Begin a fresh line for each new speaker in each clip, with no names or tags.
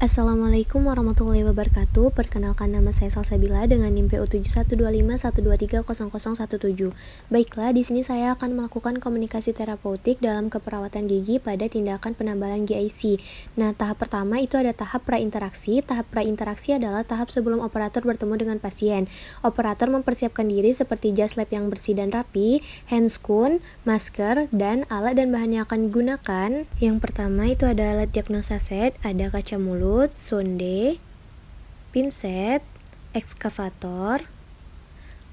Assalamualaikum warahmatullahi wabarakatuh. Perkenalkan, nama saya Salsabila dengan NIM PU712512300017. Baiklah, di sini saya akan melakukan komunikasi terapeutik dalam keperawatan gigi pada tindakan penambalan GIC. Nah, tahap pertama itu ada tahap prainteraksi. Tahap prainteraksi adalah tahap sebelum operator bertemu dengan pasien. Operator mempersiapkan diri seperti jas lab yang bersih dan rapi, handscoon, masker, dan alat dan bahan yang akan digunakan. Yang pertama itu ada alat diagnosa set, ada kaca mulut, sonde, pinset, ekskavator,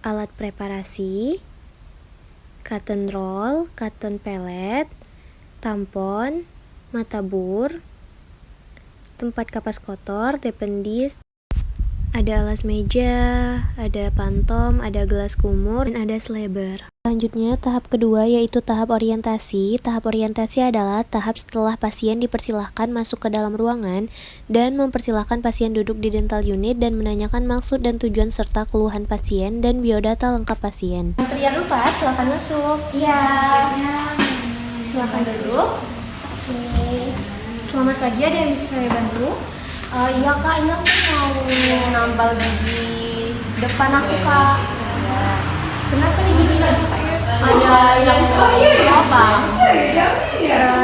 alat preparasi, cotton roll, cotton pellet, tampon, mata bur, tempat kapas kotor, dependis, ada alas meja, ada pantom, ada gelas kumur, dan ada sleber. Selanjutnya, tahap kedua yaitu tahap orientasi. Tahap orientasi adalah tahap setelah pasien dipersilahkan masuk ke dalam ruangan dan mempersilahkan pasien duduk di dental unit dan menanyakan maksud dan tujuan serta keluhan pasien dan biodata lengkap pasien.
Antrian 4, silakan masuk.
Iya.
Silakan duduk. Selamat pagi, ada yang bisa saya bantu?
Iya kak, ini aku mau nambal gigi depan aku kak.
Kenapa nih giginya?
Ada yang lubang.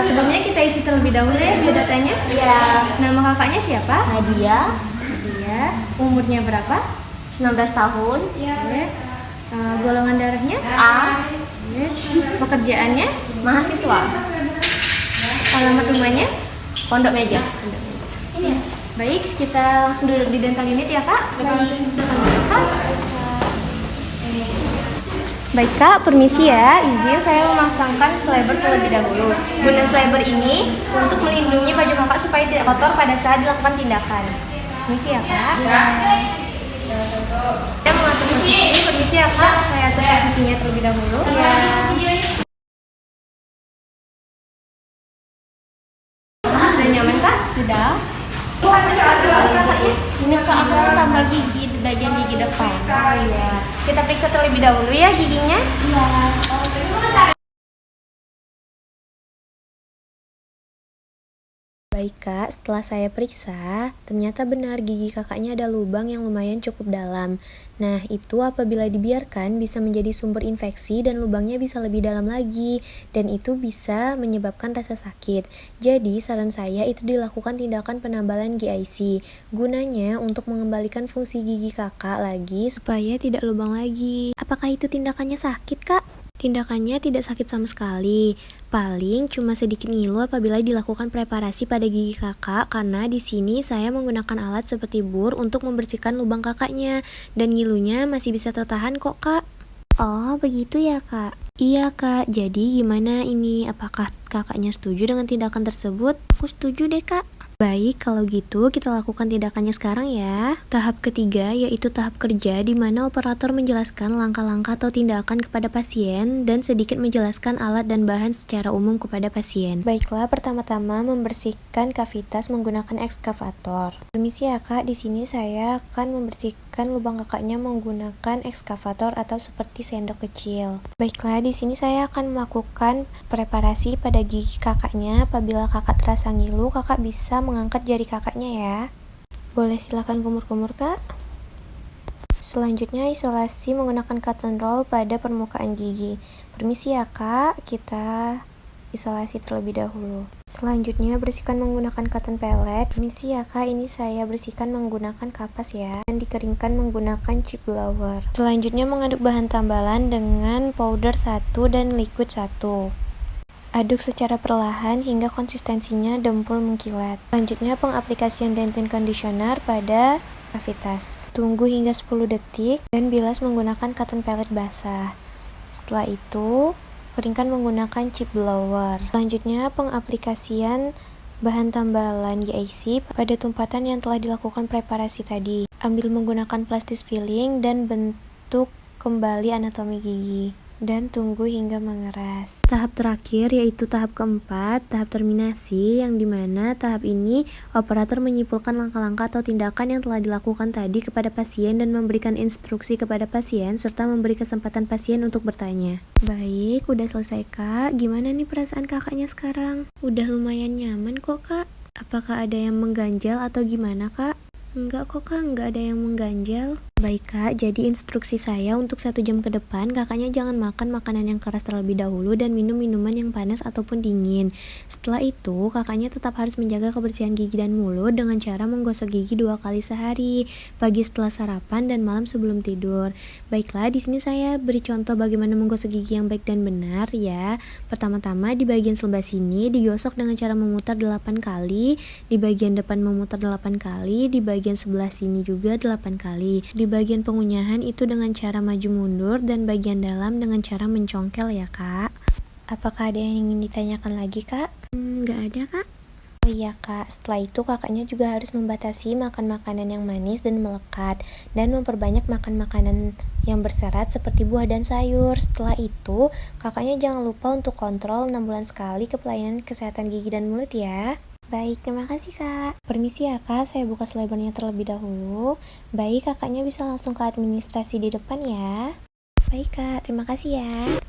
Sebelumnya kita isi terlebih dahulu ya biodatanya.
Iya.
Nama kakaknya siapa?
Nadia,
Nadia. Umurnya berapa?
19 tahun.
Oke. Golongan darahnya?
A,
Oke. Pekerjaannya?
mahasiswa.
Alamat rumahnya?
Pondok Meja.
Ini ya. Baik, kita langsung duduk di dental unit ya kak. Baik kak, permisi ya, izin saya memasangkan sleber terlebih dahulu. Guna sleber ini untuk melindungi baju kakak supaya tidak kotor pada saat dilakukan tindakan. Permisi ya kak. Saya mengatur posisi ini, permisi ya kak, saya atur posisinya terlebih dahulu. Sudah nyaman kak?
Sudah. Ini kak, aku mau tambal gigi di bagian gigi depan.
Iya. Kita periksa terlebih dahulu ya giginya.
Baik kak, setelah saya periksa, ternyata benar gigi kakaknya ada lubang yang lumayan cukup dalam. Nah, itu apabila dibiarkan bisa menjadi sumber infeksi dan lubangnya bisa lebih dalam lagi, dan itu bisa menyebabkan rasa sakit. Jadi, saran saya itu dilakukan tindakan penambalan GIC, gunanya untuk mengembalikan fungsi gigi kakak lagi supaya tidak lubang lagi. Apakah itu tindakannya sakit kak? Tindakannya tidak sakit sama sekali. Paling cuma sedikit ngilu apabila dilakukan preparasi pada gigi kakak, karena di sini saya menggunakan alat seperti bur untuk membersihkan lubang kakaknya, dan ngilunya masih bisa tertahan kok kak. Oh begitu ya kak. Iya kak, jadi gimana ini? Apakah kakaknya setuju dengan tindakan tersebut? Aku setuju deh kak. Baik, kalau gitu kita lakukan tindakannya sekarang ya. Tahap ketiga yaitu tahap kerja, di mana operator menjelaskan langkah-langkah atau tindakan kepada pasien dan sedikit menjelaskan alat dan bahan secara umum kepada pasien. Baiklah, pertama-tama membersihkan kavitas menggunakan ekskavator. Permisi ya kak, di sini saya akan membersihkan lubang kakaknya menggunakan ekskavator atau seperti sendok kecil. Baiklah, di sini saya akan melakukan preparasi pada gigi kakaknya. Apabila kakak terasa ngilu, kakak bisa mengangkat jari kakaknya ya. Boleh silakan kumur-kumur kak. Selanjutnya isolasi menggunakan cotton roll pada permukaan gigi. Permisi ya kak, kita isolasi terlebih dahulu. Selanjutnya bersihkan menggunakan cotton pellet. Permisi ya kak, ini saya bersihkan menggunakan kapas ya, dan dikeringkan menggunakan chip blower. Selanjutnya mengaduk bahan tambalan dengan powder 1 dan liquid 1. Aduk secara perlahan hingga konsistensinya dempul mengkilat. Selanjutnya pengaplikasian dentin conditioner pada kavitas. Tunggu hingga 10 detik dan bilas menggunakan cotton pellet basah. Setelah itu, keringkan menggunakan chip blower. Selanjutnya pengaplikasian bahan tambalan GIC pada tumpatan yang telah dilakukan preparasi tadi. Ambil menggunakan plastis filling dan bentuk kembali anatomi gigi. Dan tunggu hingga mengeras. Tahap terakhir yaitu tahap keempat, tahap terminasi, yang dimana tahap ini operator menyimpulkan langkah-langkah atau tindakan yang telah dilakukan tadi kepada pasien dan memberikan instruksi kepada pasien serta memberi kesempatan pasien untuk bertanya. Baik, udah selesai kak. Gimana nih perasaan kakaknya sekarang? Udah lumayan nyaman kok kak. Apakah ada yang mengganjal atau gimana, Kak? Enggak kok, Kak, enggak ada yang mengganjal. Baik, Kak, jadi instruksi saya untuk 1 jam ke depan, kakaknya jangan makan makanan yang keras terlebih dahulu dan minum minuman yang panas ataupun dingin. Setelah itu, kakaknya tetap harus menjaga kebersihan gigi dan mulut dengan cara menggosok gigi 2 kali sehari, pagi setelah sarapan dan malam sebelum tidur. Baiklah, di sini saya beri contoh bagaimana menggosok gigi yang baik dan benar ya. Pertama-tama di bagian sebelah sini digosok dengan cara memutar 8 kali, di bagian depan memutar 8 kali, di bagian sebelah sini juga 8 kali. Di bagian pengunyahan itu dengan cara maju mundur dan bagian dalam dengan cara mencongkel ya, Kak. Apakah ada yang ingin ditanyakan lagi, Kak? Nggak ada, Kak. Oh iya, Kak, setelah itu kakaknya juga harus membatasi makan makanan yang manis dan melekat dan memperbanyak makan makanan yang berserat seperti buah dan sayur. Setelah itu, kakaknya jangan lupa untuk kontrol 6 bulan sekali ke pelayanan kesehatan gigi dan mulut ya. Baik, terima kasih, Kak. Permisi ya, Kak, saya buka selebarnya terlebih dahulu. Baik, kakaknya bisa langsung ke administrasi di depan ya. Baik, Kak, terima kasih ya.